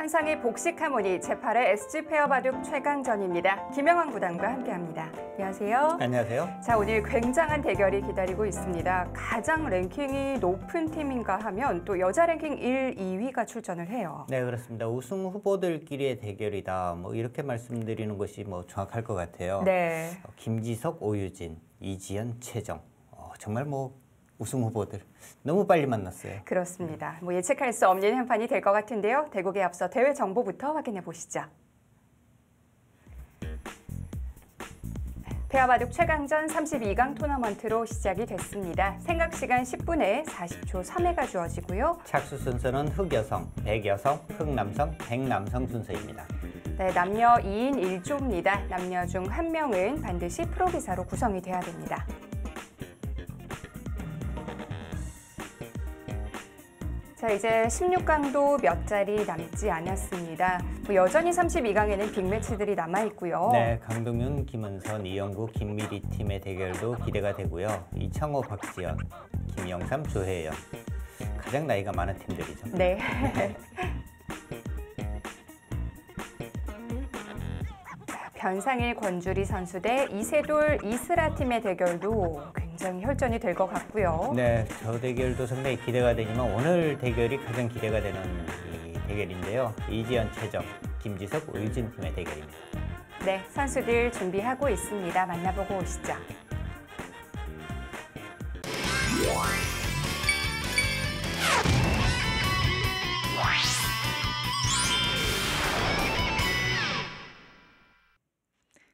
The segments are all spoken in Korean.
환상의 복식 하모니 제8회 SG 페어 바둑 최강전입니다. 김영환 구단과 함께합니다. 안녕하세요. 안녕하세요. 자, 오늘 굉장한 대결이 기다리고 있습니다. 가장 랭킹이 높은 팀인가 하면 또 여자 랭킹 1, 2위가 출전을 해요. 네, 그렇습니다. 우승 후보들끼리의 대결이다. 이렇게 말씀드리는 것이 정확할 것 같아요. 네. 김지석, 오유진, 이지연, 최정. 정말 우승 후보들 너무 빨리 만났어요. 그렇습니다. 예측할 수 없는 한판이 될 것 같은데요. 대국에 앞서 대회 정보부터 확인해 보시죠. 페어 바둑 최강전 32강 토너먼트로 시작이 됐습니다. 생각 시간 10분에 40초 3회가 주어지고요. 착수 순서는 흑여성, 백여성, 흑남성, 백남성 순서입니다. 네, 남녀 2인 1조입니다. 남녀 중 한 명은 반드시 프로기사로 구성이 돼야 됩니다. 자, 이제 16강도 몇 자리 남지 않았습니다. 여전히 32강에는 빅매치들이 남아있고요. 네, 강동윤, 김은선, 이영구, 김미리 팀의 대결도 기대가 되고요. 이창호, 박지연, 김영삼, 조혜연. 가장 나이가 많은 팀들이죠. 네. 변상일, 권주리 선수 대 이세돌, 이슬아 팀의 대결도 굉장히 혈전이 될 것 같고요. 네, 저 대결도 상당히 기대가 되지만 오늘 대결이 가장 기대가 되는 이 대결인데요. 이지연, 최정, 김지석, 오유진 팀의 대결입니다. 네, 선수들 준비하고 있습니다. 만나보고 오시죠.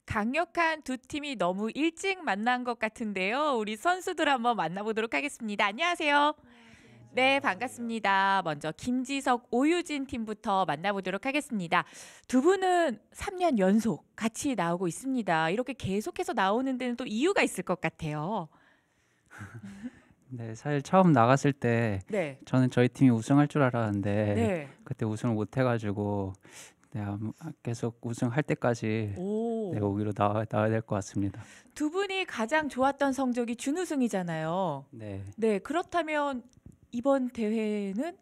강력한 두 팀이 너무 일찍 만난 것 같은데요. 우리 선수들 한번 만나보도록 하겠습니다. 안녕하세요. 네, 반갑습니다. 먼저 김지석, 오유진 팀부터 만나보도록 하겠습니다. 두 분은 3년 연속 같이 나오고 있습니다. 이렇게 계속해서 나오는 데는 또 이유가 있을 것 같아요. 네, 사실 처음 나갔을 때 네. 저는 저희 팀이 우승할 줄 알았는데 네. 그때 우승을 못 해가지고 계속 우승할 때까지 오기로 나와야 될 것 같습니다. 두 분이 가장 좋았던 성적이 준우승이잖아요. 네. 네, 그렇다면 이번 대회는?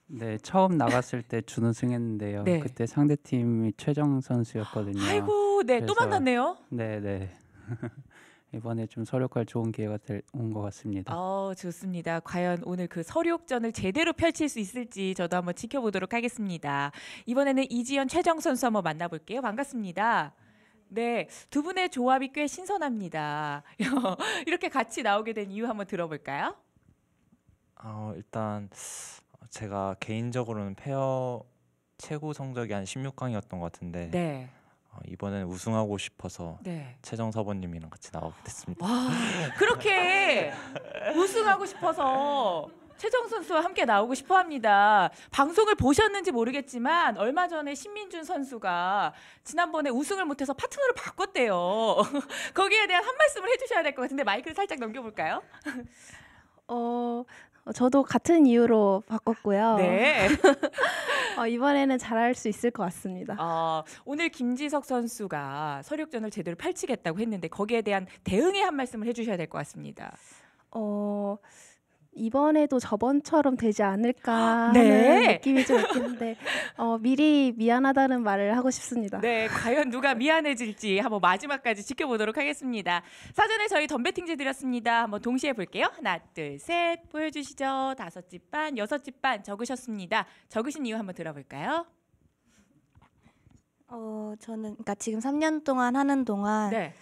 네, 처음 나갔을 때 준우승했는데요. 네. 그때 상대 팀이 최정 선수였거든요. 아이고, 네, 또 그래서- 만났네요. 네. 이번에 좀 서력할 좋은 기회가 온 것 같습니다. 좋습니다. 과연 오늘 그 서력전을 제대로 펼칠 수 있을지 저도 한번 지켜보도록 하겠습니다. 이번에는 이지연, 최정 선수 한번 만나볼게요. 반갑습니다. 네, 두 분의 조합이 꽤 신선합니다. 이렇게 같이 나오게 된 이유 한번 들어볼까요? 일단 제가 개인적으로는 페어 최고 성적이 한 16강이었던 것 같은데 네. 이번에는 우승하고 싶어서 네. 최정 사모님이랑 같이 나오게 됐습니다. 와, 그렇게 우승하고 싶어서 최정 선수와 함께 나오고 싶어 합니다. 방송을 보셨는지 모르겠지만 얼마 전에 신민준 선수가 지난번에 우승을 못해서 파트너를 바꿨대요. 거기에 대한 한 말씀을 해주셔야 될 것 같은데 마이크를 살짝 넘겨볼까요? 저도 같은 이유로 바꿨고요. 네. 이번에는 잘할 수 있을 것 같습니다. 오늘 김지석 선수가 서력전을 제대로 펼치겠다고 했는데 거기에 대한 대응의 한 말씀을 해주셔야 될 것 같습니다. 이번에도 저번처럼 되지 않을까 네. 하는 느낌이 좀 있는데 미리 미안하다는 말을 하고 싶습니다. 네, 과연 누가 미안해질지 한번 마지막까지 지켜보도록 하겠습니다. 사전에 저희 덤배팅제 드렸습니다. 한번 동시에 볼게요. 하나, 둘, 셋 보여주시죠. 5집 반, 6집 반 적으셨습니다. 적으신 이유 한번 들어볼까요? 저는 지금 3년 동안 하는 동안 네.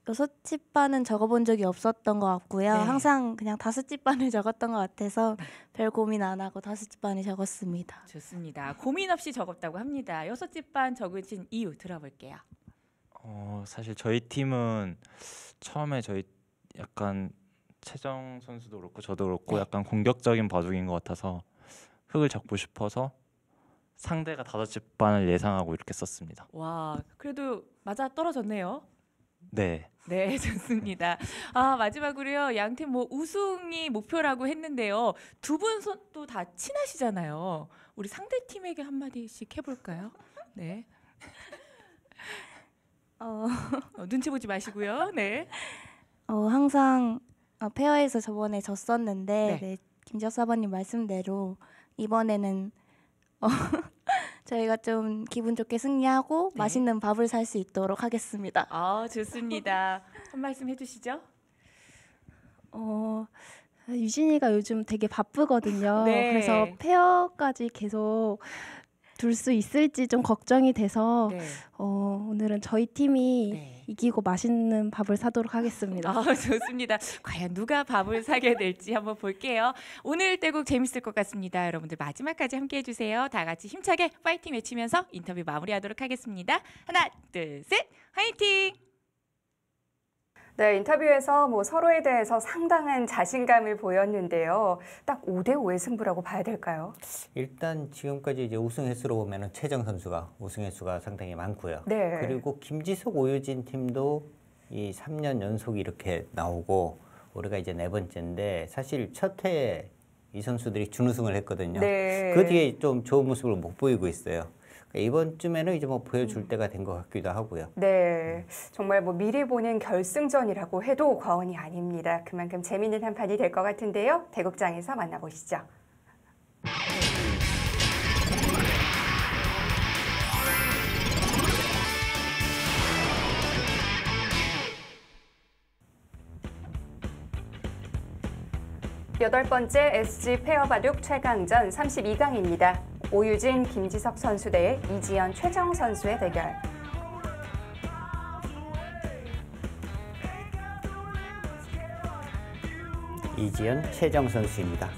6집 반은 적어본 적이 없었던 것 같고요. 네. 항상 그냥 5집 반을 적었던 것 같아서 별 고민 안 하고 5집 반을 적었습니다. 좋습니다. 고민 없이 적었다고 합니다. 6집 반 적으신 이유 들어볼게요. 사실 저희 팀은 처음에 저희 약간 최정 선수도 그렇고 저도 그렇고 네. 약간 공격적인 바둑인 것 같아서 흙을 잡고 싶어서 상대가 5집 반을 예상하고 이렇게 썼습니다. 와, 그래도 맞아 떨어졌네요. 네. 네, 좋습니다. 마지막으로요. 양팀 우승이 목표라고 했는데요. 두 분 또 다 친하시잖아요. 우리 상대 팀에게 한마디씩 해볼까요? 네. 눈치 보지 마시고요. 네. 항상 페어에서 저번에 졌었는데 네. 김지석 사모님 말씀대로 이번에는 저희가 좀 기분 좋게 승리하고 네. 맛있는 밥을 살 수 있도록 하겠습니다. 좋습니다. 한 말씀 해주시죠. 유진이가 요즘 되게 바쁘거든요. 네. 그래서 페어까지 계속 둘 수 있을지 좀 걱정이 돼서 네. 오늘은 저희 팀이 네. 이기고 맛있는 밥을 사도록 하겠습니다. 좋습니다. 과연 누가 밥을 사게 될지 한번 볼게요. 오늘 대국 재밌을 것 같습니다. 여러분들 마지막까지 함께 해주세요. 다 같이 힘차게 파이팅 외치면서 인터뷰 마무리하도록 하겠습니다. 하나, 둘, 셋, 화이팅! 네, 인터뷰에서 서로에 대해서 상당한 자신감을 보였는데요. 딱 5대5의 승부라고 봐야 될까요? 일단 지금까지 이제 우승 횟수로 보면은 최정 선수가 우승 횟수가 상당히 많고요. 네. 그리고 김지석 오유진 팀도 이 3년 연속 이렇게 나오고 올해가 이제 4번째인데 사실 첫 해에 이 선수들이 준우승을 했거든요. 네. 그 뒤에 좀 좋은 모습을 못 보이고 있어요. 이번쯤에는 이제 보여줄 때가 된 것 같기도 하고요. 네, 정말 미리 보는 결승전이라고 해도 과언이 아닙니다. 그만큼 재미있는 한판이 될 것 같은데요. 대국장에서 만나보시죠. 여덟 번째 SG 페어바둑 최강전 32강입니다. 오유진, 김지석 선수 대 이지연, 최정 선수의 대결. 이지연, 최정 선수입니다.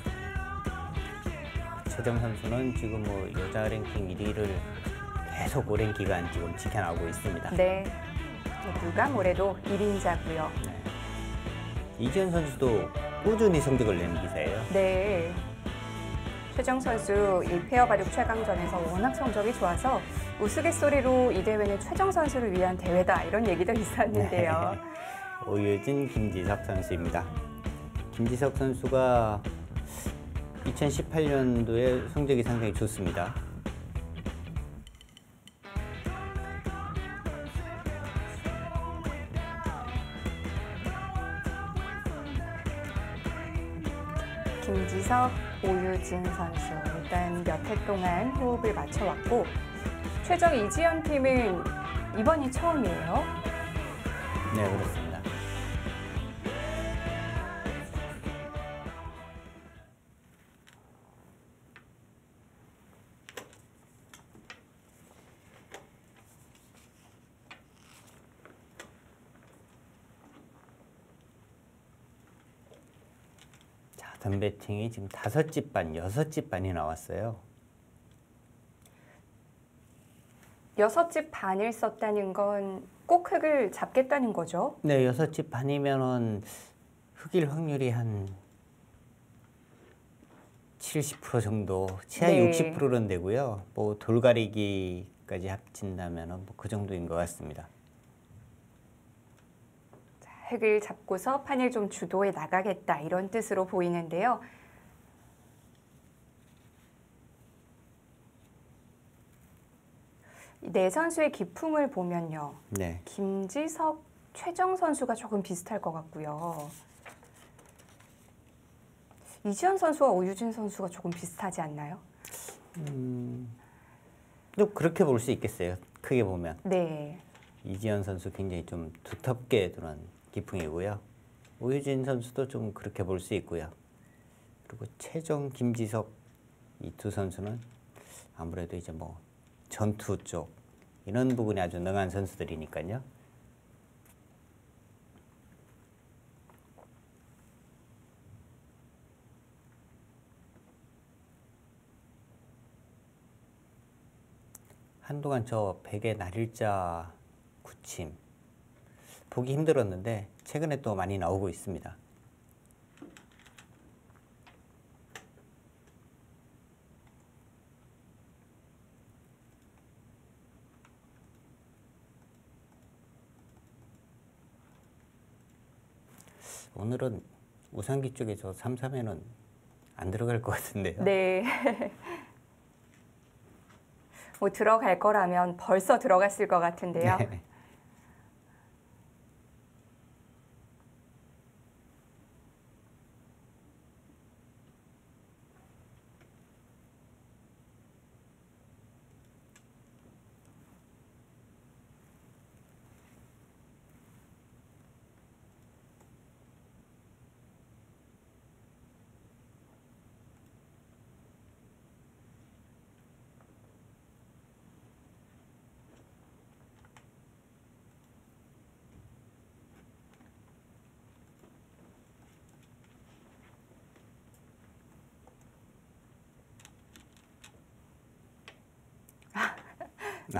최정 선수는 지금 여자 랭킹 1위를 계속 오랜 기간 지금 지켜나가고 있습니다. 네, 누가 뭐래도 1인자고요. 네. 이지연 선수도 꾸준히 성적을 내는 기세예요. 네. 최정 선수 이 페어바둑 최강전에서 워낙 성적이 좋아서 우스갯소리로 이 대회는 최정 선수를 위한 대회다 이런 얘기도 있었는데요. 네. 오유진, 김지석 선수입니다. 김지석 선수가 2018년도에 성적이 상당히 좋습니다. 김지석, 오유진 선수 일단 몇 해 동안 호흡을 맞춰왔고 최정 이지연 팀은 이번이 처음이에요. 네, 그렇습니다. 덤배팅이 지금 5집 반, 6집 반이 나왔어요. 6집 반을 썼다는 건 꼭 흙을 잡겠다는 거죠? 네, 6집 반이면은 흑일 확률이 한 70% 정도, 최하 네. 60%는 되고요. 돌가리기까지 합친다면은 그 정도인 것 같습니다. 흙을 잡고서 판을 좀 주도해 나가겠다 이런 뜻으로 보이는데요. 네 선수의 기풍을 보면요. 네. 김지석, 최정 선수가 조금 비슷할 것 같고요. 이지연 선수와 오유진 선수가 조금 비슷하지 않나요? 또 그렇게 볼 수 있겠어요. 크게 보면. 네. 이지연 선수 굉장히 좀 두텁게 두는 기풍이고요. 오유진 선수도 좀 그렇게 볼 수 있고요. 그리고 최정, 김지석 이 두 선수는 아무래도 이제 전투 쪽 이런 부분이 아주 능한 선수들이니까요. 한동안 저 백의 날일자 구침 보기 힘들었는데 최근에 또 많이 나오고 있습니다. 오늘은 우상기 쪽에서 3-3에는 안 들어갈 것 같은데요. 네. 들어갈 거라면 벌써 들어갔을 것 같은데요. 네.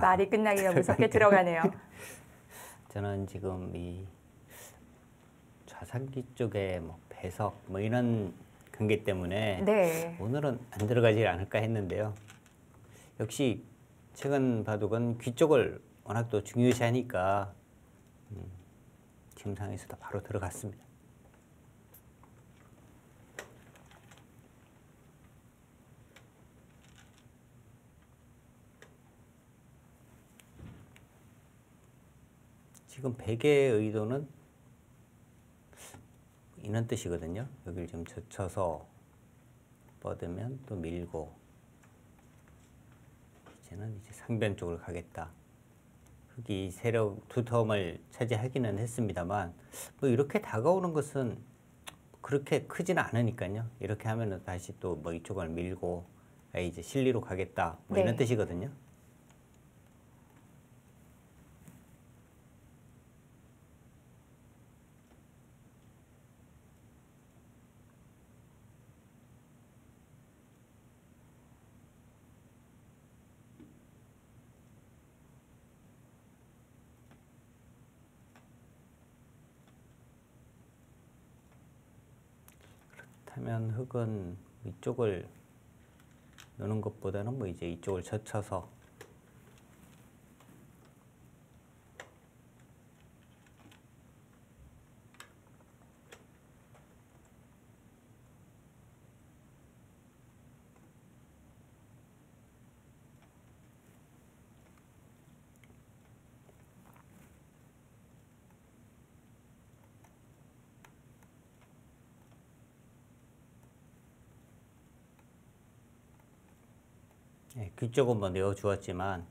말이 끝나기가 무섭게 들어가네요. 저는 지금 이 좌상기 쪽에 뭐 배석 뭐 이런 관계 때문에 네. 오늘은 안 들어가지 않을까 했는데요. 역시 최근 바둑은 귀 쪽을 워낙 또 중요시하니까 지금 상황에서도 바로 들어갔습니다. 지금 백의 의도는 이런 뜻이거든요. 여기를 좀 젖혀서 뻗으면 또 밀고 이제는 이제 상변 쪽으로 가겠다. 흑이 세력 두텀을 차지하기는 했습니다만 뭐 이렇게 다가오는 것은 그렇게 크지는 않으니까요. 이렇게 하면은 다시 또 뭐 이쪽을 밀고 이제 실리로 가겠다. 뭐 이런 네. 뜻이거든요. 그렇다면 흑은 이쪽을 노는 것보다는 뭐 이제 이쪽을 젖혀서 귀 쪽은 뭐 내어 주었지만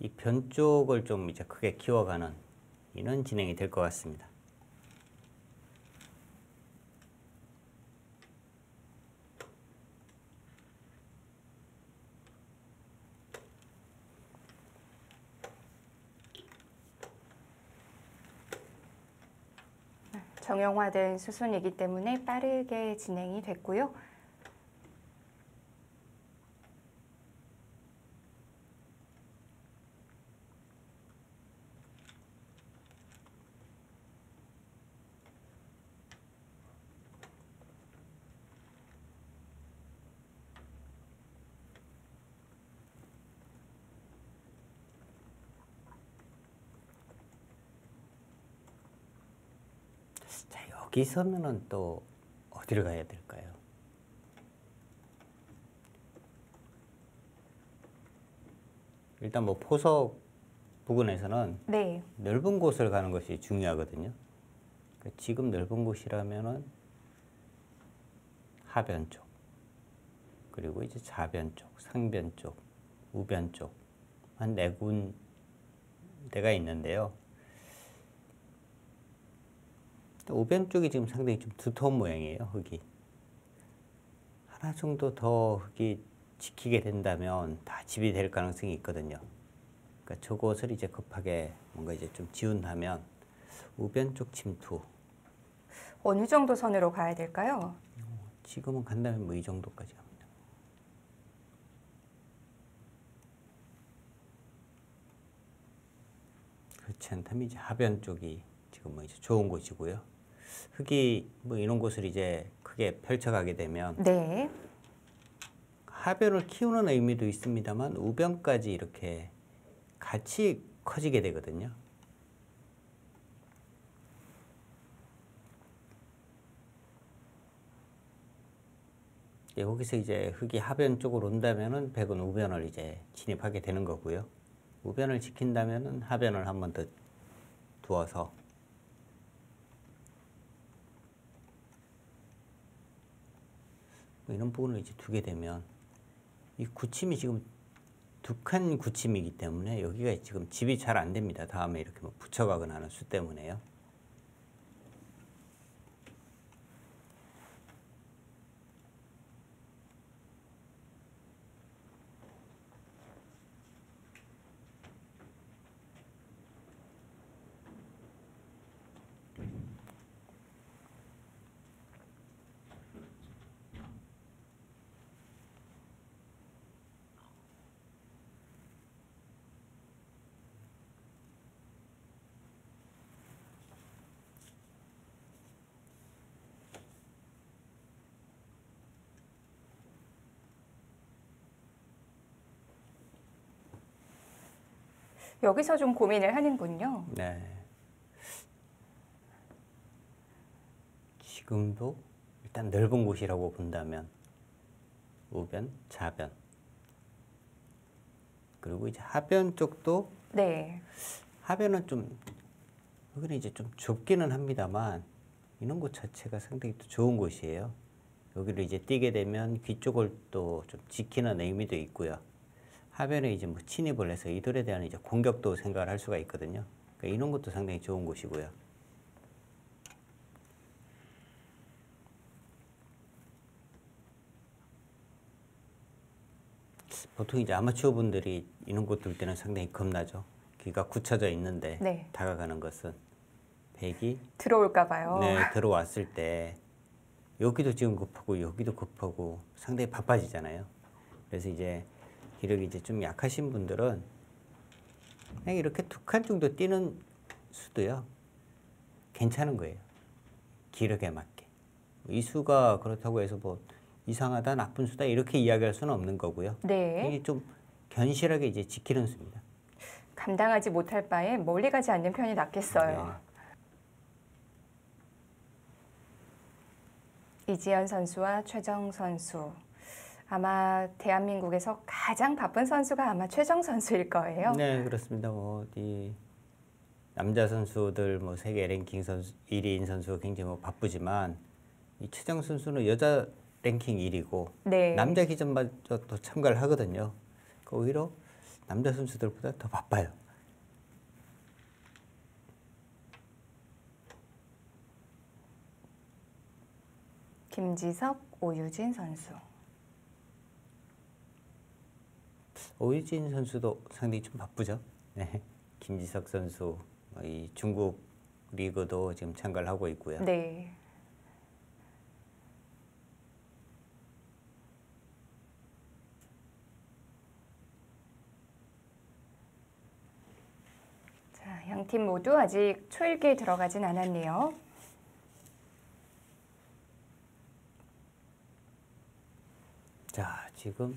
이 변 쪽을 좀 이제 크게 키워가는 이런 진행이 될 것 같습니다. 정형화된 수순이기 때문에 빠르게 진행이 됐고요. 자, 여기서면은 또 어디를 가야 될까요? 일단 뭐 포석 부근에서는 네. 넓은 곳을 가는 것이 중요하거든요. 그러니까 지금 넓은 곳이라면은 하변 쪽, 그리고 이제 좌변 쪽, 상변 쪽, 우변 쪽 한 네 군데가 있는데요. 우변 쪽이 지금 상당히 좀 두터운 모양이에요. 흙이 하나 정도 더 흙이 지키게 된다면 다 집이 될 가능성이 있거든요. 그러니까 저곳을 이제 급하게 뭔가 이제 좀 지운다면 우변 쪽 침투. 어느 정도 선으로 가야 될까요? 지금은 간다면 뭐 이 정도까지 갑니다. 그렇지 않다면 이제 하변 쪽이 지금 뭐 이제 좋은 곳이고요. 흙이 뭐 이런 곳을 이제 크게 펼쳐가게 되면 네. 하변을 키우는 의미도 있습니다만 우변까지 이렇게 같이 커지게 되거든요. 여기서 이제 흙이 하변 쪽으로 온다면은 백은 우변을 이제 진입하게 되는 거고요. 우변을 지킨다면은 하변을 한 번 더 두어서 뭐 이런 부분을 이제 두게 되면 이 구침이 지금 두 칸 구침이기 때문에 여기가 지금 집이 잘 안 됩니다. 다음에 이렇게 뭐 붙여가거나 하는 수 때문에요. 여기서 좀 고민을 하는군요. 네. 지금도 일단 넓은 곳이라고 본다면 우변, 좌변 그리고 이제 하변 쪽도 네. 하변은 좀 여기는 이제 좀 좁기는 합니다만 이런 곳 자체가 상당히 또 좋은 곳이에요. 여기를 이제 뛰게 되면 귀 쪽을 또 좀 지키는 의미도 있고요. 하변에 이제 뭐 침입을 해서 이들에 대한 이제 공격도 생각을 할 수가 있거든요. 그러니까 이런 것도 상당히 좋은 곳이고요. 보통 이제 아마추어 분들이 이런 곳 둘 때는 상당히 겁나죠. 귀가 굳혀져 있는데 네. 다가가는 것은 백이 들어올까 봐요. 네, 들어왔을 때 여기도 지금 급하고 여기도 급하고 상당히 바빠지잖아요. 그래서 이제 기력이 이제 좀 약하신 분들은 그냥 이렇게 두 칸 정도 뛰는 수도요. 괜찮은 거예요. 기력에 맞게. 이 수가 그렇다고 해서 뭐 이상하다, 나쁜 수다 이렇게 이야기할 수는 없는 거고요. 네. 이게 좀 견실하게 이제 지키는 수입니다. 감당하지 못할 바에 멀리 가지 않는 편이 낫겠어요. 네. 이지연 선수와 최정 선수. 아마 대한민국에서 가장 바쁜 선수가 아마 최정 선수일 거예요. 네, 그렇습니다. 뭐 이 남자 선수들 뭐 세계 랭킹 선수 1위인 선수가 굉장히 뭐 바쁘지만 이 최정 선수는 여자 랭킹 1위고 네. 남자 기전마저 또 참가를 하거든요. 그러니까 오히려 남자 선수들보다 더 바빠요. 김지석, 오유진 선수. 오유진 선수도 상당히 좀 바쁘죠. 네. 김지석 선수 이 중국 리그도 지금 참가를 하고 있고요. 네. 자, 양 팀 모두 아직 초일기에 들어가진 않았네요. 자, 지금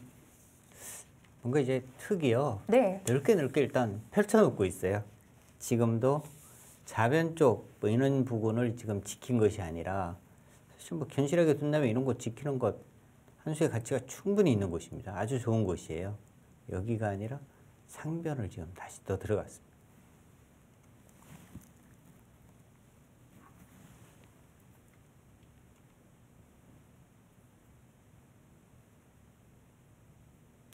뭔가 이제 흙이요. 네. 넓게 일단 펼쳐놓고 있어요. 지금도 좌변 쪽 뭐 이런 부분을 지금 지킨 것이 아니라 사실 뭐 견실하게 둔다면 이런 거 지키는 것 한 수의 가치가 충분히 있는 곳입니다. 아주 좋은 곳이에요. 여기가 아니라 상변을 지금 다시 또 들어갔습니다.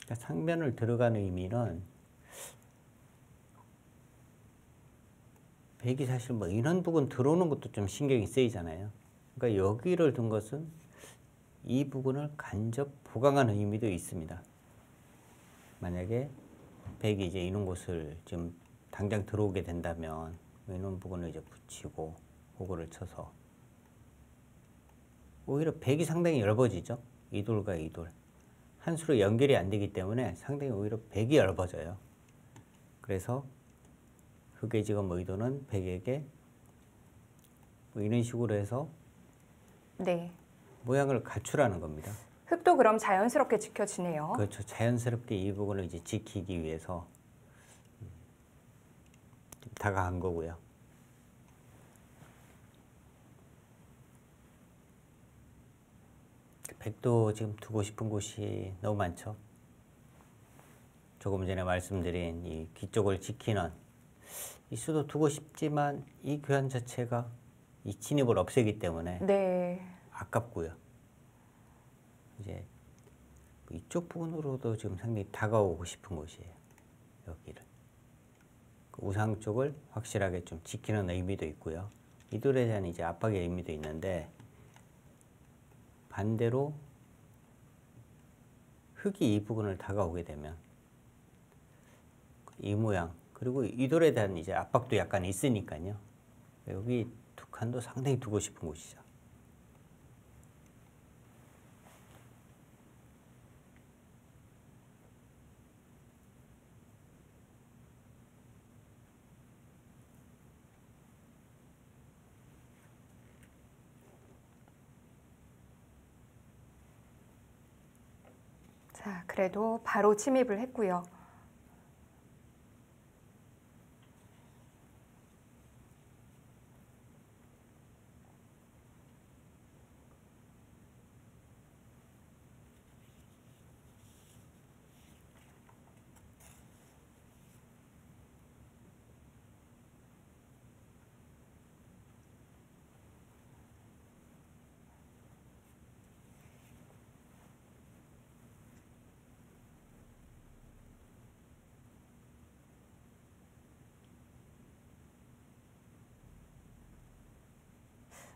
그러니까 상변을 들어가는 의미는 백이 사실 뭐 이런 부분 들어오는 것도 좀 신경이 쓰이잖아요. 그러니까 여기를 둔 것은 이 부분을 간접 보강하는 의미도 있습니다. 만약에 백이 이제 이런 곳을 지금 당장 들어오게 된다면 이런 부분을 이제 붙이고 호구를 쳐서 오히려 백이 상당히 얇아지죠. 이 돌과 이 돌. 한 수로 연결이 안 되기 때문에 상당히 오히려 백이 얇아져요. 그래서 흑의 지금 의도는 백에게 뭐 이런 식으로 해서 네. 모양을 갖추라는 겁니다. 흙도 그럼 자연스럽게 지켜지네요. 그렇죠. 자연스럽게 이 부분을 이제 지키기 위해서 좀 다가간 거고요. 백도 지금 두고 싶은 곳이 너무 많죠. 조금 전에 말씀드린 이 귀 쪽을 지키는 이 수도 두고 싶지만 이 교환 자체가 이 진입을 없애기 때문에 네. 아깝고요. 이제 이쪽 부분으로도 지금 상당히 다가오고 싶은 곳이에요. 여기를. 그 우상 쪽을 확실하게 좀 지키는 의미도 있고요. 이 돌에 대한 이제 압박의 의미도 있는데 반대로 흙이 이 부분을 다가오게 되면 이 모양 그리고 이 돌에 대한 이제 압박도 약간 있으니까요. 여기 두 칸도 상당히 두고 싶은 곳이죠. 자, 그래도 바로 침입을 했고요.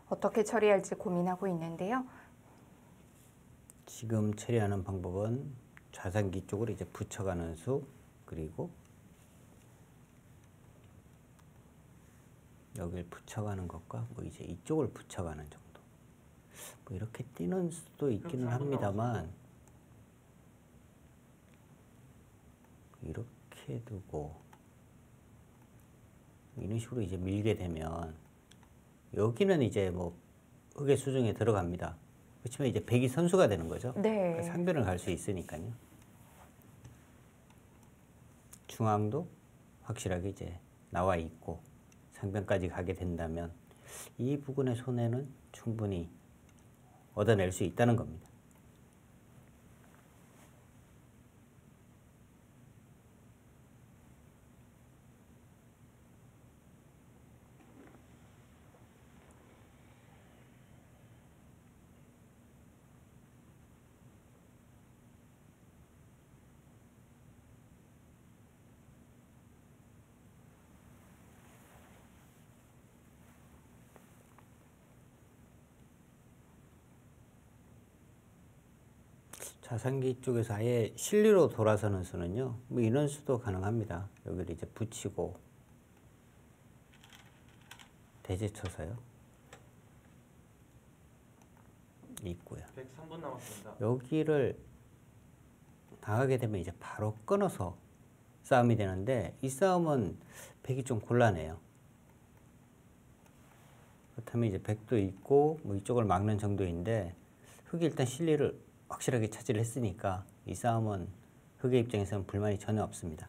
어떻게 처리할지 고민하고 있는데요. 지금 처리하는 방법은 좌상기 쪽으로 이제 붙여가는 수, 그리고 여길 붙여가는 것과 뭐 이제 이쪽을 붙여가는 정도. 뭐 이렇게 뛰는 수도 있기는 합니다만 이렇게 두고 이런 식으로 이제 밀게 되면 여기는 이제 뭐 흑의 수중에 들어갑니다. 그렇지만 이제 백이 선수가 되는 거죠. 네. 그러니까 상변을 갈 수 있으니까요. 중앙도 확실하게 이제 나와 있고 상변까지 가게 된다면 이 부분의 손해는 충분히 얻어낼 수 있다는 겁니다. 좌상기 쪽에서 아예 실리로 돌아서는 수는요, 뭐 이런 수도 가능합니다. 여기를 이제 붙이고 대제 쳐서요. 있고요. 103분 남았습니다. 여기를 나가게 되면 이제 바로 끊어서 싸움이 되는데 이 싸움은 백이 좀 곤란해요. 그렇다면 이제 백도 있고 뭐 이쪽을 막는 정도인데 흑이 일단 실리를 확실하게 차지를 했으니까 이 싸움은 흑의 입장에서는 불만이 전혀 없습니다.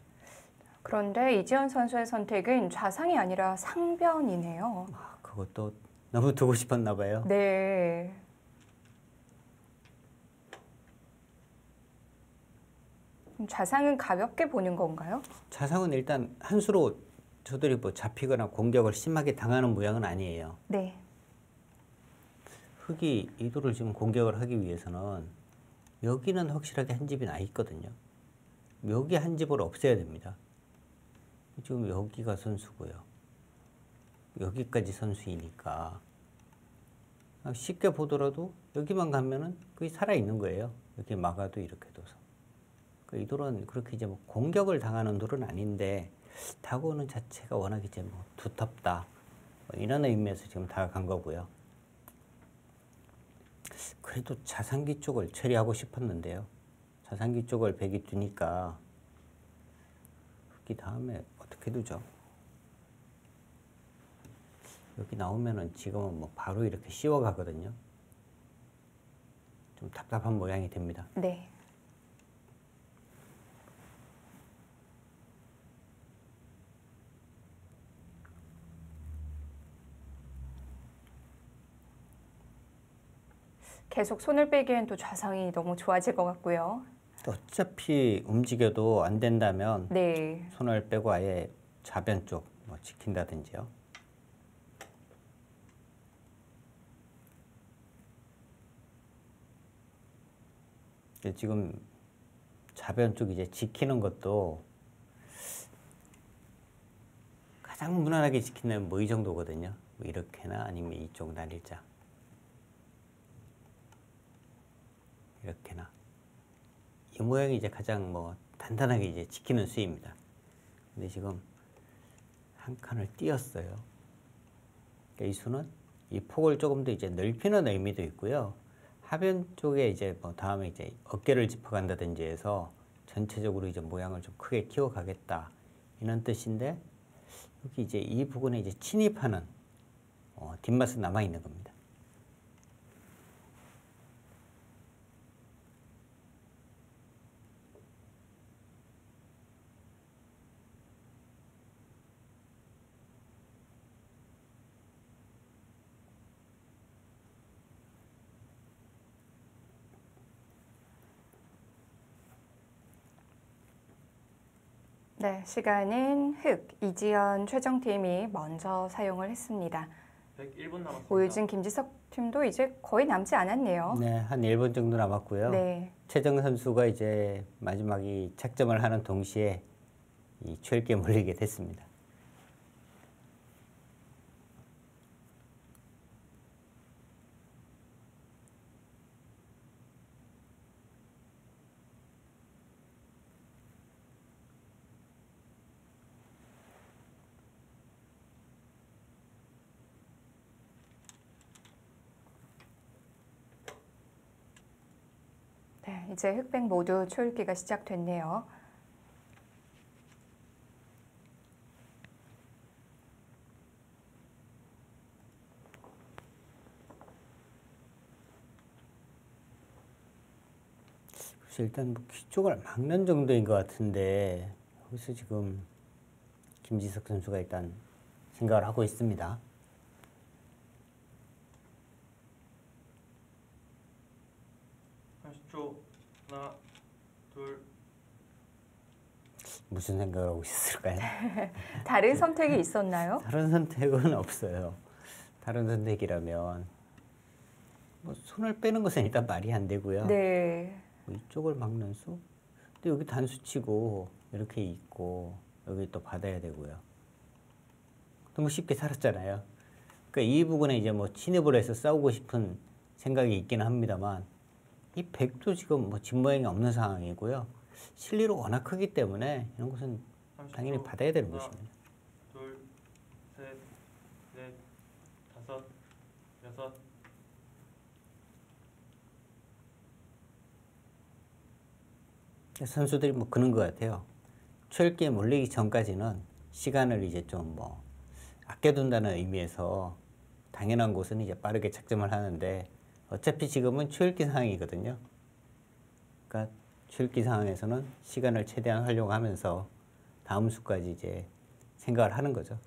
그런데 이지연 선수의 선택은 좌상이 아니라 상변이네요. 그것도 너무 두고 싶었나 봐요. 네. 그럼 좌상은 가볍게 보는 건가요? 좌상은 일단 한 수로 저들이 뭐 잡히거나 공격을 심하게 당하는 모양은 아니에요. 네. 흑이 이도를 지금 공격을 하기 위해서는 여기는 확실하게 한 집이 나 있거든요. 여기 한 집을 없애야 됩니다. 지금 여기가 선수고요. 여기까지 선수이니까 쉽게 보더라도 여기만 가면은 그게 살아있는 거예요. 여기 막아도 이렇게 둬서. 이 돌은 그렇게 이제 뭐 공격을 당하는 돌은 아닌데 다가오는 자체가 워낙 이제 뭐 두텁다. 뭐 이런 의미에서 지금 다가간 거고요. 그래도 좌상기 쪽을 처리하고 싶었는데요. 좌상기 쪽을 백이 두니까 흑이 다음에 어떻게 두죠? 여기 나오면은 지금은 뭐 바로 이렇게 씌워가거든요. 좀 답답한 모양이 됩니다. 네. 계속 손을 빼기엔 또 좌상이 너무 좋아질 것 같고요. 어차피 움직여도 안 된다면 네. 손을 빼고 아예 좌변 쪽 뭐 지킨다든지요. 지금 좌변 쪽 이제 지키는 것도 가장 무난하게 지키는 뭐 이 정도거든요. 뭐 이렇게나 아니면 이쪽 날일자. 이렇게나. 이 모양이 이제 가장 뭐 단단하게 이제 지키는 수입니다. 근데 지금 한 칸을 띄었어요. 그러니까 이 수는 이 폭을 조금 더 이제 넓히는 의미도 있고요. 하변 쪽에 이제 뭐 다음에 이제 어깨를 짚어간다든지 해서 전체적으로 이제 모양을 좀 크게 키워가겠다 이런 뜻인데 여기 이제 이 부분에 이제 침입하는 뒷맛은 남아 있는 겁니다. 네, 시간은 흑, 이지연 최정팀이 먼저 사용을 했습니다. 101분 남았습니다. 오유진, 김지석 팀도 이제 거의 남지 않았네요. 네, 한 1분 정도 남았고요. 네. 최정 선수가 이제 마지막에 착점을 하는 동시에 이 최일기에 몰리게 됐습니다. 이제 흑백 모두 초읽기가 시작됐네요. 그래서 일단 뭐 귀 쪽을 막는 정도인 것 같은데 여기서 지금 김지석 선수가 일단 생각을 하고 있습니다. 하나, 둘. 무슨 생각을 하고 있었을까요? 다른 선택이 있었나요? 다른 선택은 없어요. 다른 선택이라면 뭐 손을 빼는 것은 일단 말이 안 되고요. 네. 뭐 이쪽을 막는 수? 근데 여기 단수치고 이렇게 있고 여기 또 받아야 되고요. 너무 쉽게 살았잖아요. 그러니까 이 부분에 이제 뭐 진입을 해서 싸우고 싶은 생각이 있기는 합니다만 이 백도 지금 뭐 진모양이 없는 상황이고요. 실리로 워낙 크기 때문에 이런 것은 당연히 받아야 되는 것입니다. 둘, 셋, 넷, 다섯, 여섯. 선수들이 뭐 그런 것 같아요. 초읽기에 몰리기 전까지는 시간을 이제 좀 뭐 아껴둔다는 의미에서 당연한 곳은 이제 빠르게 착점을 하는데 어차피 지금은 초읽기 상황이거든요. 그러니까 초읽기 상황에서는 시간을 최대한 활용하면서 다음 수까지 이제 생각을 하는 거죠.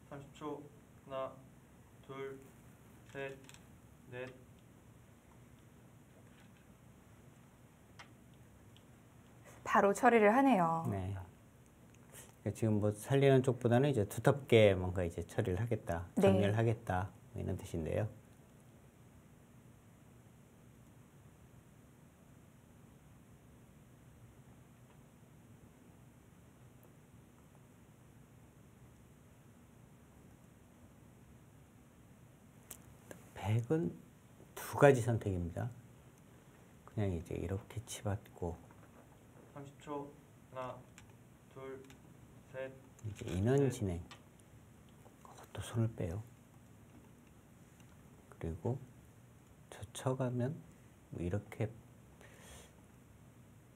(30초) 하나, 둘, 셋, 넷. 바로 처리를 하네요. 네. 그러니까 지금 뭐 살리는 쪽보다는 이제 두텁게 뭔가 이제 처리를 하겠다, 네. 정리를 하겠다 뭐 이런 뜻인데요. 백은 두 가지 선택입니다. 그냥 이제 이렇게 치받고 30초 하나, 둘, 셋. 이제 인원 진행. 또 손을 빼요. 그리고 젖혀가면 뭐 이렇게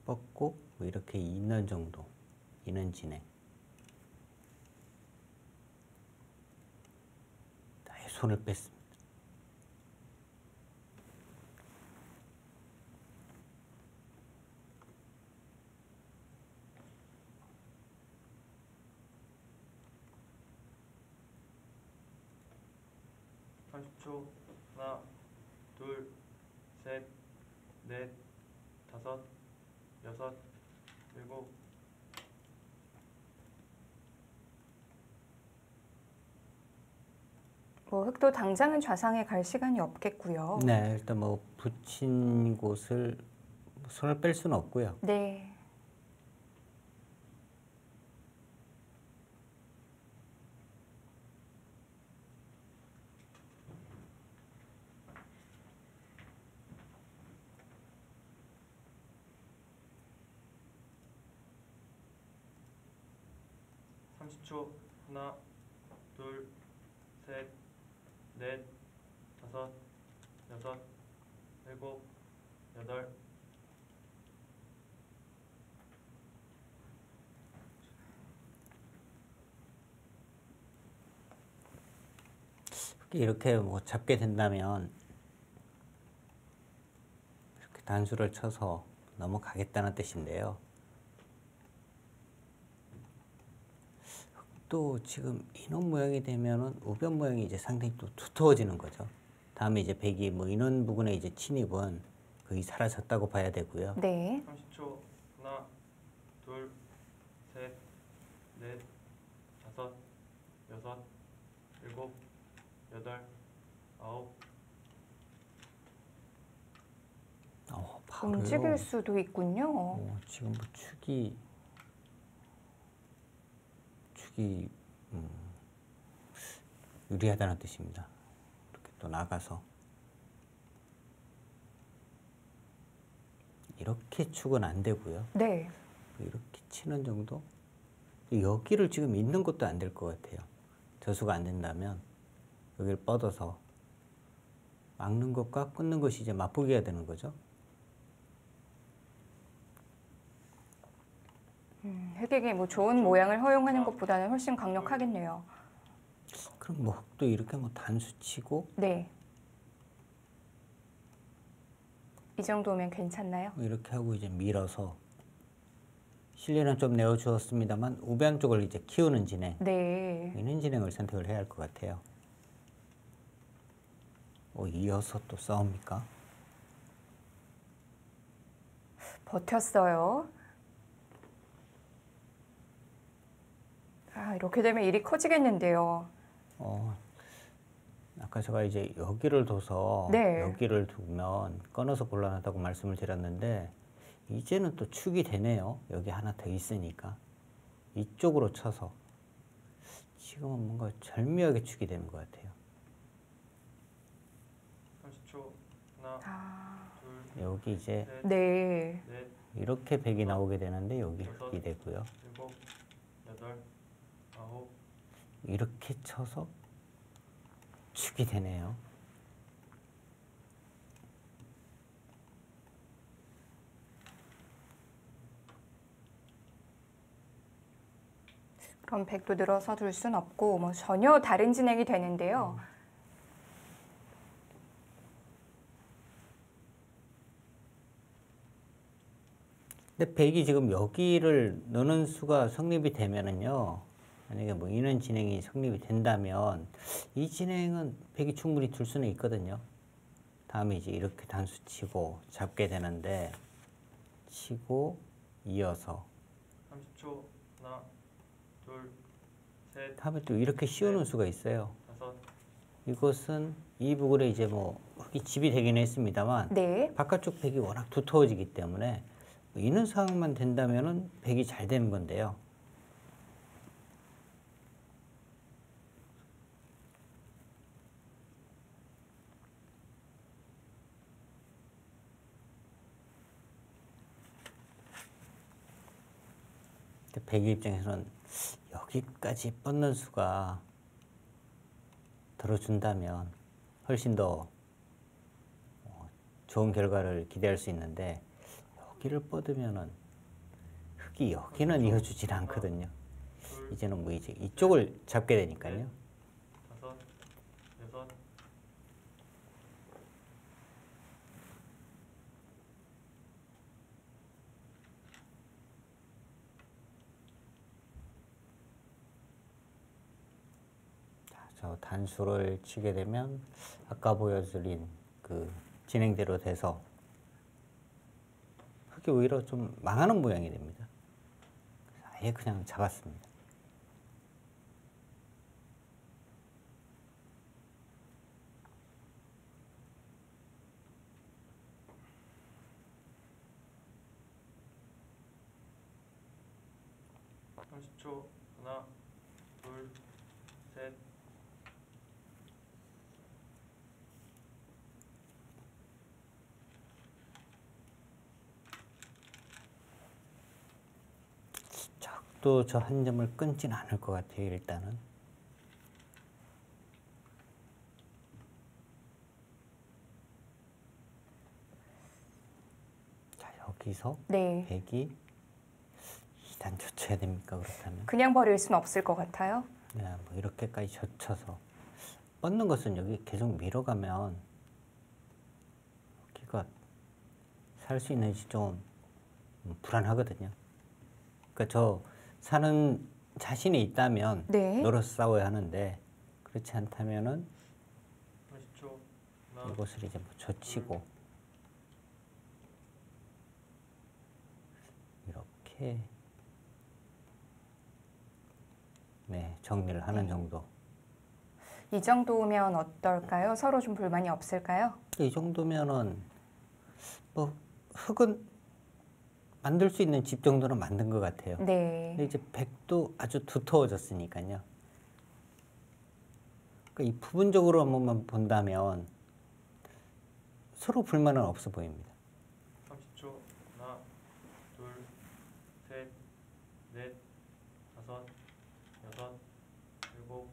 뻗고 뭐 이렇게 인원 정도. 인원 진행. 아예 손을 뺐습니다. (30초) 하나, 둘, 셋, 넷, 다섯, 여섯, 일곱. 뭐 흑도 당장은 좌상에 갈 시간이 없겠고요. 네, 일단 뭐 붙인 곳을 손을 뺄 수는 없고요. 네. (30초) 하나, 둘, 셋, 넷, 다섯, 여섯, 일곱, 여덟. 이렇게 뭐 잡게 된다면 이렇게 단수를 쳐서 넘어가겠다는 뜻인데요. 또 지금 인원 모양이 되면은 우변 모양이 이제 상당히 또 두터워지는 거죠. 다음에 이제 백이 뭐 인원 부분에 이제 침입은 거의 사라졌다고 봐야 되고요. 네. 30초 하나, 둘, 셋, 넷, 다섯, 여섯, 일곱, 여덟, 아홉. 바로요. 움직일 수도 있군요. 지금 뭐 축이 유리하다는 뜻입니다. 이렇게 또 나가서 이렇게 축은 안 되고요. 네. 이렇게 치는 정도? 여기를 지금 있는 것도 안 될 것 같아요. 저수가 안 된다면 여기를 뻗어서 막는 것과 끊는 것이 이제 맞보기가 되는 거죠. 흑에게 뭐 좋은 모양을 허용하는 것보다는 훨씬 강력하겠네요. 그럼 뭐 흑도 이렇게 뭐 단수 치고 네. 이 정도면 괜찮나요? 이렇게 하고 이제 밀어서 실리는 좀 내어주었습니다만 우변 쪽을 이제 키우는 진행, 네. 이런 진행을 선택을 해야 할 것 같아요. 이어서 또 싸웁니까? 버텼어요. 아, 이렇게 되면 일이 커지겠는데요. 아까 제가 이제 여기를 둬서 네. 여기를 두면 끊어서 곤란하다고 말씀을 드렸는데 이제는 또 축이 되네요. 여기 하나 더 있으니까 이쪽으로 쳐서 지금은 뭔가 절묘하게 축이 되는 것 같아요. 30초. 하나, 둘, 여기 이제 네. 넷, 이렇게 백이 나오게 되는데 여기 흑이 되고요. 일곱, 여덟, 아홉. 이렇게 쳐서 축이 되네요. 그럼 백도 늘어서 둘 순 없고 뭐 전혀 다른 진행이 되는데요. 근데 백이 지금 여기를 넣는 수가 성립이 되면은요. 만약에 뭐 이런 진행이 성립이 된다면 이 진행은 백이 충분히 둘 수는 있거든요. 다음에 이제 이렇게 단수 치고 잡게 되는데 치고 이어서 30초. 하나, 둘, 셋, 다음에 또 이렇게 씌우는 수가 있어요. 다섯. 이것은 이 부분에 이제 뭐 흑이 집이 되긴 했습니다만 네. 바깥쪽 백이 워낙 두터워지기 때문에 이런 상황만 된다면은 백이 잘 되는 건데요. 백의 입장에서는 여기까지 뻗는 수가 들어준다면 훨씬 더 좋은 결과를 기대할 수 있는데 여기를 뻗으면은 흑이 여기는 이어주질 않거든요. 이제는 뭐 이제 이쪽을 잡게 되니까요. 다섯, 여섯. 저 단수를 치게 되면 아까 보여드린 그 진행대로 돼서 흑이 오히려 좀 망하는 모양이 됩니다. 아예 그냥 잡았습니다. 초 하나, 둘, 셋. 적도 저 한 점을 끊진 않을 것 같아요. 일단은. 자, 여기서 네. 백이 2단 젖혀야 됩니까? 그렇다면 그냥 버릴 수는 없을 것 같아요. 네, 뭐 이렇게까지 젖혀서 뻗는 것은 여기 계속 밀어가면 여기가 살 수 있는지 좀 불안하거든요. 그러니까 저 사는 자신이 있다면 네. 놀아서 싸워야 하는데 그렇지 않다면은 30초 하나, 이것을 이제 뭐 젖히고 이렇게 네, 정리를 하는 정도. 이 정도면 어떨까요? 서로 좀 불만이 없을까요? 이 정도면은 뭐 흙은 만들 수 있는 집 정도는 만든 것 같아요. 네. 근데 이제 백도 아주 두터워졌으니까요. 그러니까 이 부분적으로 한번만 본다면 서로 불만은 없어 보입니다. 30초 하나, 둘, 셋, 넷, 다섯, 여섯, 일곱.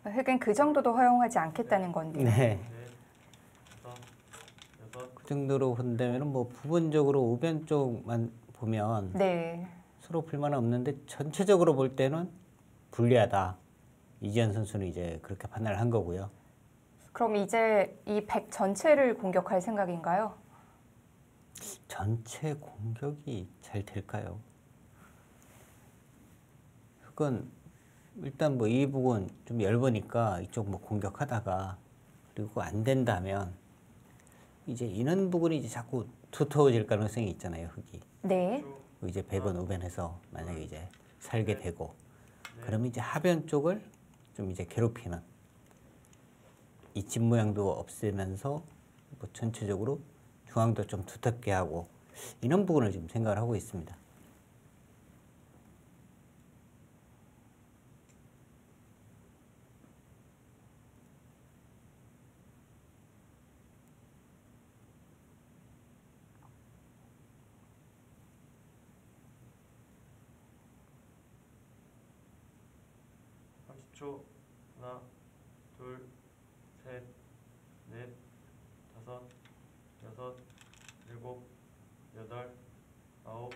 흑은 그 정도도 허용하지 않겠다는 건데요. 네. 그 정도로 본다면 뭐 부분적으로 우변 쪽만 보면 네. 서로 불만 없는데 전체적으로 볼 때는 불리하다. 이지현 선수는 이제 그렇게 판단을 한 거고요. 그럼 이제 이 100 전체를 공격할 생각인가요? 전체 공격이 잘 될까요? 그건 일단 뭐 이 부분 좀 얇으니까 이쪽 뭐 공격하다가 그리고 안 된다면 이제 이런 부분이 이제 자꾸 두터워질 가능성이 있잖아요, 흙이. 네. 이제 100원 우변에서 만약에 이제 살게 되고 그러면 이제 하변 쪽을 좀 이제 괴롭히는 이 집 모양도 없애면서 뭐 전체적으로 중앙도 좀 두텁게 하고 이런 부분을 지금 생각을 하고 있습니다. 하나, 둘, 셋, 넷, 다섯, 여섯, 일곱, 여덟, 아홉.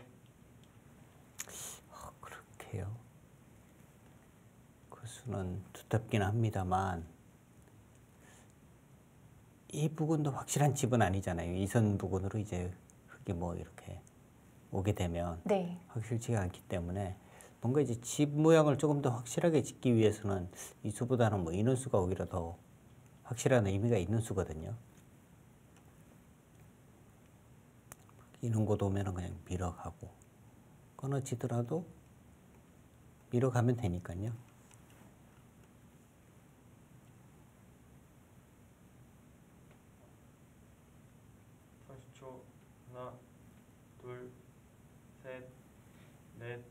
그렇게요. 그 수는 두텁긴 합니다만 이 부분도 확실한 집은 아니잖아요. 이선 부분으로 이제 흙이 뭐 이렇게 오게 되면 네. 확실치가 않기 때문에 뭔가 이제 집 모양을 조금 더 확실하게 짓기 위해서는 이 수보다는 뭐 인원수가 오히려 더 확실한 의미가 있는 수거든요. 이런 곳 오면은 그냥 밀어가고 끊어지더라도 밀어가면 되니까요. 하나, 둘, 셋, 넷,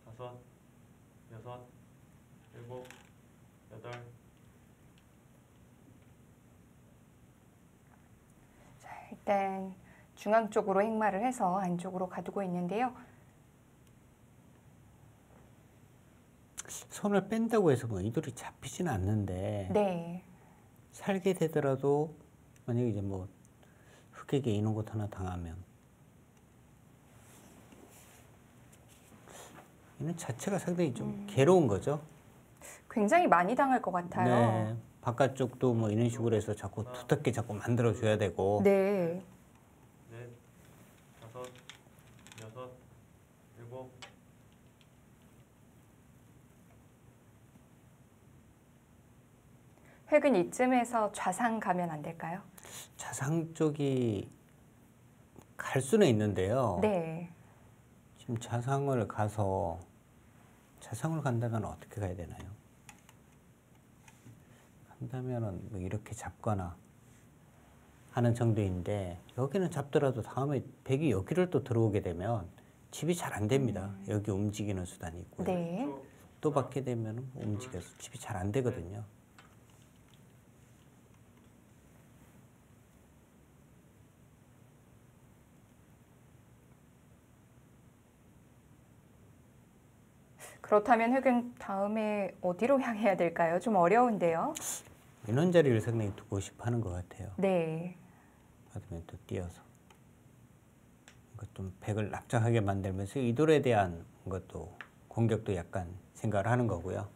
다섯, 여섯, 일곱, 여덟. 자, 일단 중앙 쪽으로 행마를 해서 안쪽으로 가두고 있는데요. 손을 뺀다고 해서 뭐 이돌이 잡히지는 않는데 네. 살게 되더라도 만약에 이제 뭐 흑에게 이런 것 하나 당하면 이는 자체가 상당히 좀 괴로운 거죠. 굉장히 많이 당할 것 같아요. 네, 바깥쪽도 뭐 이런 식으로 해서 자꾸 두텁게 자꾸 만들어 줘야 되고. 네. 넷, 다섯, 여섯, 일곱. 흑은 이쯤에서 좌상 가면 안 될까요? 좌상 쪽이 갈 수는 있는데요. 네. 지금 좌상을 가서 좌상을 간다면 어떻게 가야 되나요? 간다면은 뭐 이렇게 잡거나 하는 정도인데 여기는 잡더라도 다음에 백이 여기를 또 들어오게 되면 집이 잘 안 됩니다. 여기 움직이는 수단이 있고요. 네. 또 받게 되면 움직여서 집이 잘 안 되거든요. 그렇다면 흑은 다음에 어디로 향해야 될까요? 좀 어려운데요. 이런 자리를 상당히 두고 싶어 하는 것 같아요. 네. 받으면 또 띄어서. 그러니까 좀 백을 납작하게 만들면서 이돌에 대한 것도 공격도 약간 생각을 하는 거고요.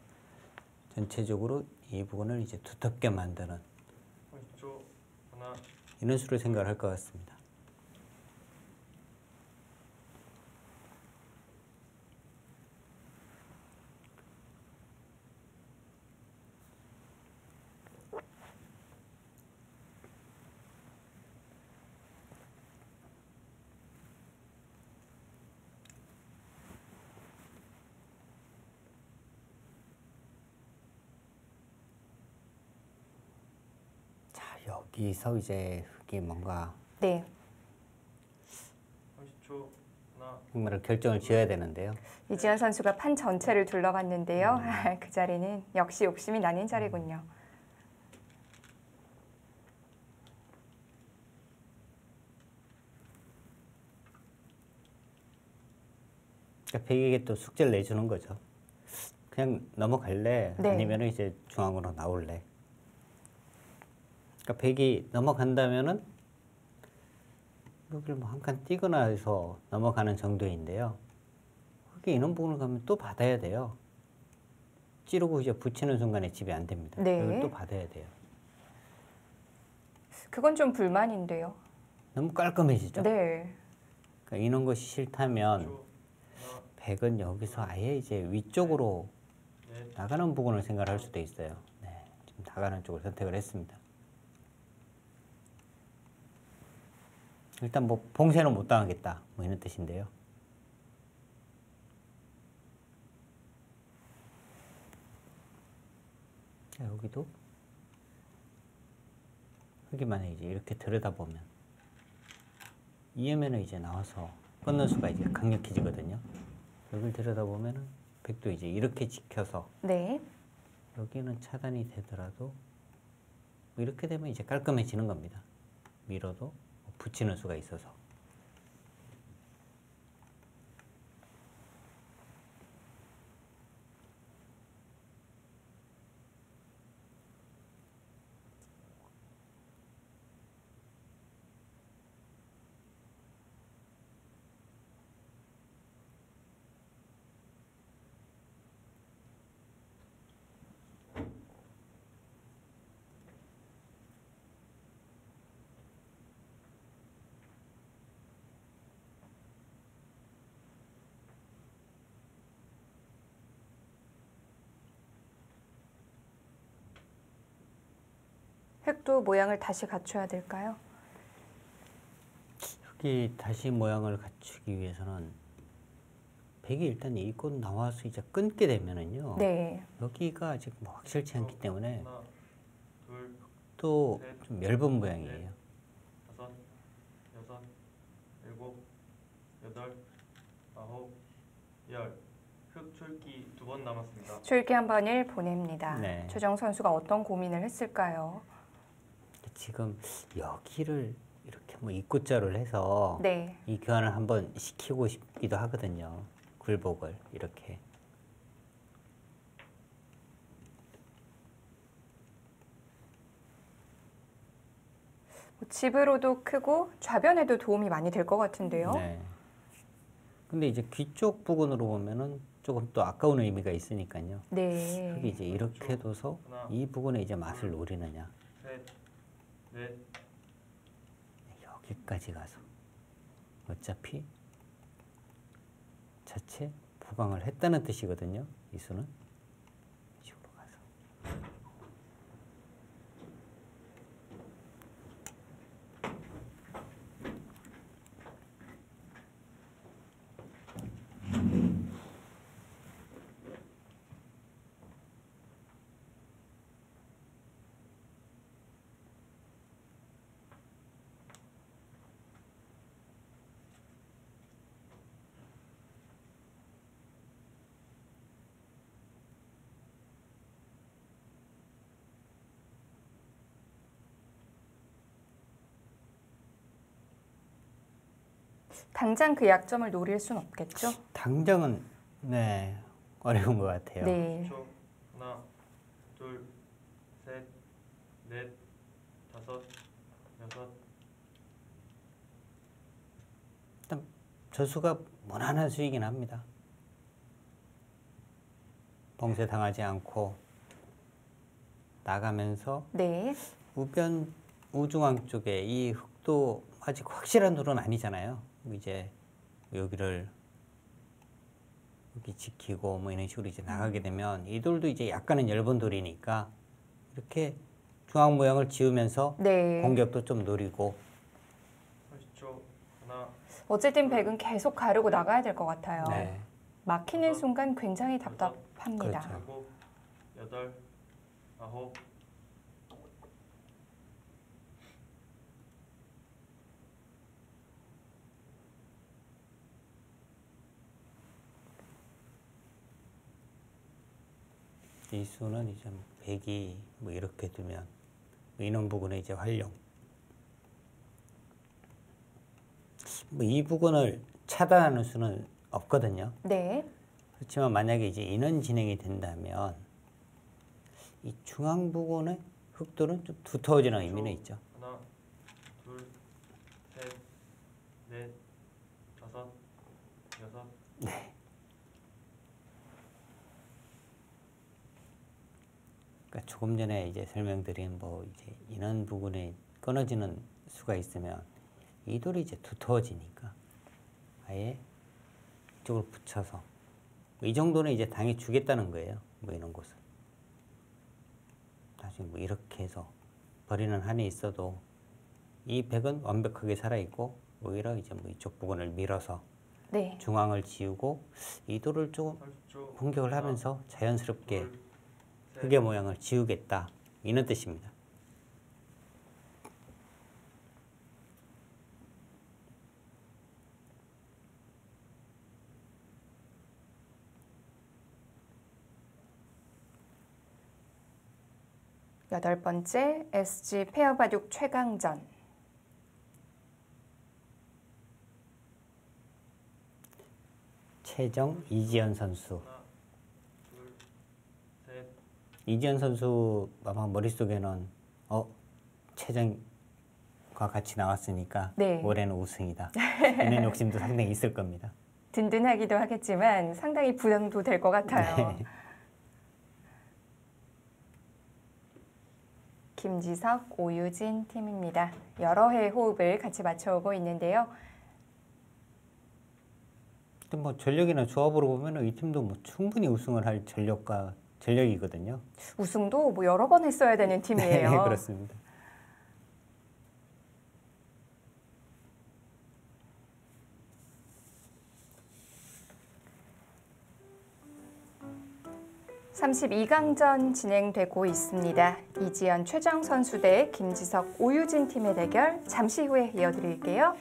전체적으로 이 부분을 이제 두텁게 만드는 하나. 이런 수를 생각을 할 것 같습니다. 여기서 이제 흑이 뭔가 네. 30초. 하나. 정말 결정을 지어야 되는데요. 이지현 선수가 판 전체를 둘러봤는데요. 그 자리는 역시 욕심이 나는 자리군요. 그러니까 백에게 또 숙제를 내주는 거죠. 그냥 넘어갈래? 네. 아니면 이제 중앙으로 나올래? 그러니까 백이 넘어간다면은 여기를 뭐 한 칸 띄거나 해서 넘어가는 정도인데요. 흑이 이런 부분을 가면 또 받아야 돼요. 찌르고 이제 붙이는 순간에 집이 안 됩니다. 네. 여기를 또 받아야 돼요. 그건 좀 불만인데요. 너무 깔끔해지죠? 네. 그러니까 이런 것이 싫다면 백은 여기서 아예 이제 위쪽으로 나가는 부분을 생각할 수도 있어요. 네, 지금 나가는 쪽을 선택을 했습니다. 일단 뭐 봉쇄는 못 당하겠다 뭐 이런 뜻인데요. 자, 여기도 흑이 만약에 이제 이렇게 들여다보면 이으면은 이제 나와서 끊는 수가 이제 강력해지거든요. 여기를 들여다보면은 백도 이제 이렇게 지켜서 네. 여기는 차단이 되더라도 뭐 이렇게 되면 이제 깔끔해지는 겁니다. 밀어도 붙이는 수가 있어서. 획도 모양을 다시 갖춰야 될까요? 흑이 다시 모양을 갖추기 위해서는 백이 일단 이곳 나와서 이제 끊게 되면은요. 네. 여기가 지금 뭐 확실치 않기 때문에 하나, 둘, 또 좀 얇은 모양이에요. 다섯, 여섯, 일곱, 여덟, 아홉, 열. 흑 출기 2번 남았습니다. 출기 한 번을 보냅니다. 네. 최정 선수가 어떤 고민을 했을까요? 지금 여기를 이렇게 뭐 입구자를 해서 네. 이 교환을 한번 시키고 싶기도 하거든요. 굴복을 이렇게. 집으로도 크고 좌변에도 도움이 많이 될 것 같은데요. 네. 근데 이제 귀 쪽 부분으로 보면은 조금 또 아까운 의미가 있으니까요. 네. 흑이 이제 이렇게 둬서 이 부분에 이제 맛을 노리느냐. 셋, 넷, 여기까지 가서 어차피 자체 보강을 했다는 뜻이거든요. 이 수는 이쪽으로 가서 당장 그 약점을 노릴 순 없겠죠? 당장은 네 어려운 것 같아요. 네. 초. 하나, 둘, 셋, 넷, 다섯, 여섯. 일단 저수가 무난한 수이긴 합니다. 봉쇄 당하지 않고 나가면서 네. 우변 우중앙 쪽에 이 흙도 아직 확실한 돌은 아니잖아요. 이제 여기를 여기 지키고 뭐 이런 식으로 이제 나가게 되면 이 돌도 이제 약간은 얇은 돌이니까 이렇게 중앙 모양을 지으면서 네. 공격도 좀 노리고 30초. 하나, 어쨌든 백은 계속 가르고 나가야 될 것 같아요. 네. 막히는 순간 굉장히 답답합니다. 그렇죠. 일곱, 여덟, 아홉. 이 수는 이제 백이 뭐 이렇게 두면 뭐 이런 부분에 이제 활용. 뭐 이 부분을 차단하는 수는 없거든요. 네. 그렇지만 만약에 이제 인원 진행이 된다면 이 중앙 부근의 흙돌은 좀 두터워지는 의미는 있죠. 하나, 둘, 셋, 넷, 다섯, 여섯. 그러니까 조금 전에 이제 설명드린 뭐 이제 인원 부분에 끊어지는 수가 있으면 이 돌이 이제 두터워지니까 아예 이쪽을 붙여서 이 정도는 이제 당이 주겠다는 거예요. 뭐 이런 곳을 나중에 뭐 이렇게 해서 버리는 한이 있어도 이 백은 완벽하게 살아 있고 오히려 이제 뭐 이쪽 부분을 밀어서 네. 중앙을 지우고 이 돌을 조금 30초. 공격을 하면서 자연스럽게 둘, 셋. 흙의 모양을 지우겠다 이런 뜻입니다. 여덟 번째 SG 페어 바둑 최강전. 최정 이지연 선수. 하나, 둘, 셋. 이지연 선수 아마 머릿속에는 최정과 같이 나왔으니까 네. 올해는 우승이다. 이런 욕심도 상당히 있을 겁니다. 든든하기도 하겠지만 상당히 부담도 될 것 같아요. 네. 김지석, 오유진 팀입니다. 여러 해의 호흡을 같이 맞춰오고 있는데요. 또 뭐 전력이나 조합으로 보면 이 팀도 뭐 충분히 우승을 할 전력이거든요. 우승도 뭐 여러 번 했어야 되는 팀이에요. 네, 그렇습니다. (32강전) 진행되고 있습니다. 이지연 최정 선수 대 김지석 오유진 팀의 대결 잠시 후에 이어드릴게요.